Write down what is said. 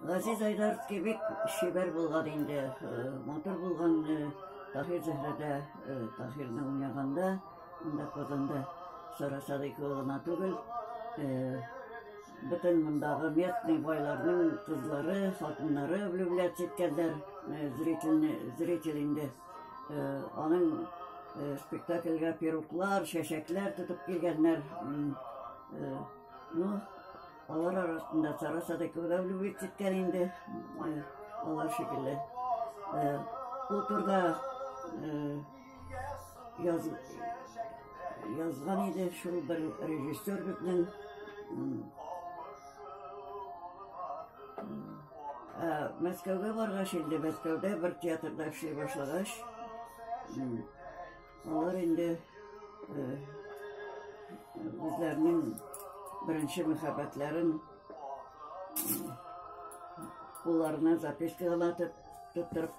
Газиз Айдаровский бик шибәр булган инде, матур булган. Таһир Зөһрәдә, Таһирны уйнаганда, монда Казанда Сара Садыйкова гына түгел, бөтен мондагы местный байларның кызлары, хатыннары влюбляться иткәннәр, зритель инде. Аның спектакльгә пируклар, чәчәкләр тотып килгәннәр. Алар арасында Сара Садыйкова да влюбиться иткән инде, алар шикелле. Бу турда язган иде шул бер режиссер безнең. Мәскәүгә баргач инде, Мәскәүдә бер театрда эшли башлагач, алар инде үзләренең беренче мәхәббәтләрен кулларына запискалатып тоттырып